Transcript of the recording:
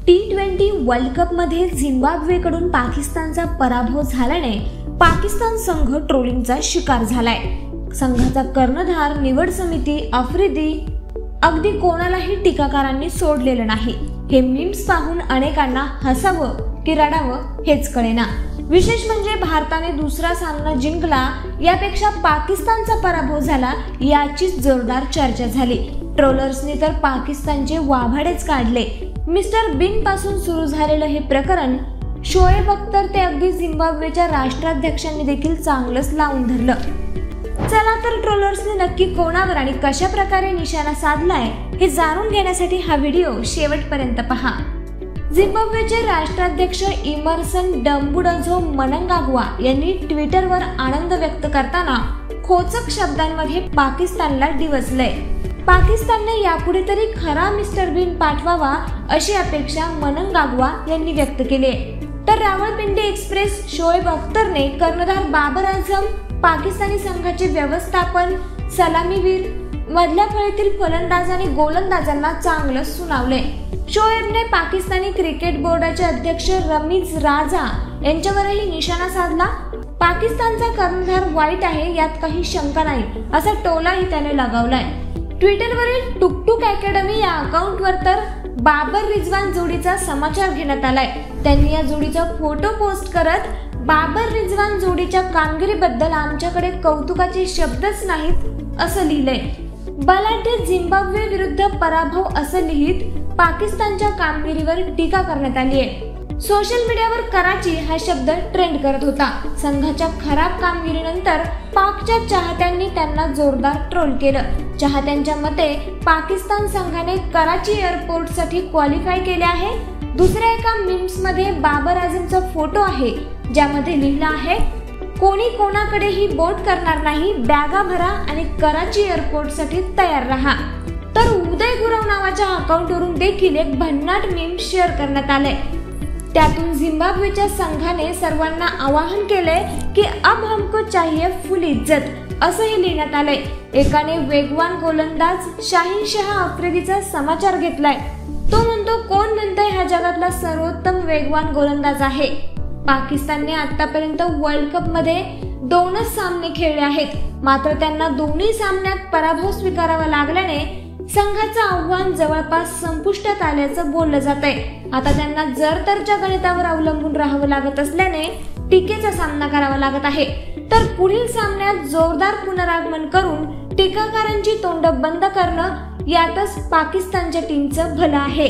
T20 world cup मध्ये झिम्बाब्वेकडून पाकिस्तानचा पराभव झाल्याने पाकिस्तान संघ ट्रोलिंगचा शिकार झालाय। संघाचा कर्णधार, निवड समिती, आफ्रिदी अगदी कोणालाही टीकाकारांनी सोडलेलं नाही। हे मीम्स पाहून अनेकांना हसावं की रडावं हेच कळेना। विशेष म्हणजे भारताने दुसरा सामना जिंकला यापेक्षा पाकिस्तानचा पराभव झाला याचीच जोरदार चर्चा झाली। ट्रोलर्सनी तर पाकिस्तानचे वाभाडेच काढले। मिस्टर बीन पासून सुरू झालेलं हे प्रकरण शोएब अख्तर ते अगदी झिम्बाब्वेच्या राष्ट्राध्यक्षांनी देखील चांगलंच लावून धरलं। चला तर ट्रोलर्सने नक्की कोणावर आणि कशा प्रकारे निशाणा साधलाय हे जाणून घेण्यासाठी हा व्हिडिओ शेवटपर्यंत पहा। झिम्बाब्वेचे राष्ट्राध्यक्ष इमर्सन डंबुडझो मनंगाग्वा यांनी ट्विटरवर आनंद व्यक्त करताना खोचक शब्दांमध्ये पाकिस्तानला डिवचलंय। पाकिस्तानने यापुढे तरी खरा मिस्टर बीन पाठवावा अशी अपेक्षा मनंगाग्वा यांनी व्यक्त केली। तर रावळपिंडी एक्सप्रेस शोएब अख्तरने कर्णधार बाबर आझम, पाकिस्तानी संघाचे व्यवस्थापन, सलामीवीर, मधल्या फळीतील फलंदाज आणि गोलंदाजांना चांगलं सुनावले। शोएबने पाकिस्तानी क्रिकेट बोर्डाचे अध्यक्ष रमीज राजा यांच्यावरही निशाणा साधला। पाकिस्तानचा कर्णधार वाईट आहे यात काही शंका नाही असा टोलाही त्याने लगावलाय। ट्विटरवरील टुकटुक अकॅडमी या अकाउंटवर तर बाबर रिजवान जोडीचा समाचार घेण्यात आलाय। त्यांनी या जोडीचा फोटो पोस्ट करत बाबर रिजवान जोडीच्या कामगिरीबद्दल आमच्याकडे कौतुकाचे शब्दच नाहीत असं लिहिलंय। बलाढ्य झिम्बाब्वे विरुद्ध पराभव असं लिहित पाकिस्तानच्या कामगिरीवर टीका करण्यात आली आहे। सोशल मीडियावर कराची हा शब्द ट्रेंड करत होता। संघाच्या खराब कामगिरीनंतर पाकच्या चाहत्यांनी त्यांना जोरदार ट्रोल केलं। चाहत्यांच्या मते पाकिस्तान संघाने कराची एअरपोर्टसाठी क्वालिफाय केले आहे। दुसऱ्या एका मीम्स मध्ये बाबर आझमचा फोटो आहे ज्यामध्ये लिहिलं आहे, कोणी कोणाकडेही बोट करणार नाही, बॅगा भरा आणि कराची एअरपोर्टसाठी तयार रहा। तर उदय गुरव नावाच्या अकाउंटवरून देखील एक भन्नाट मीम शेअर करण्यात आले। त्यातून झिम्बाब्वेच्या संघाने सर्वांना आवाहन केले की अब हमको चाहिए फुल इज्जत असंही लिहिण्यात आलंय। एकाने वेगवान गोलंदाज शाहीनशाह आफ्रिदीचा समाचार घेतलाय। तो म्हणतो, कोण म्हणतंय हा जगातला सर्वोत्तम वेगवान गोलंदाज आहे। पाकिस्तानने आतापर्यंत वर्ल्ड कप मध्ये 2च सामने खेळले आहेत, मात्र त्यांना दोन्ही सामन्यात पराभव स्वीकारावा लागल्याने संघाचं आव्हान जवळपास संपुष्टात आल्याचं बोललं जातंय। आता त्यांना जरतरच्या गणितावर अवलंबून राहावं लागत असल्याने टीकेचा सामना करावा लागत आहे। तर पुढील सामन्यात जोरदार पुनरागमन करून टीकाकारांची तोंड बंद करणं यातच पाकिस्तानच्या टीमचं भलं आहे।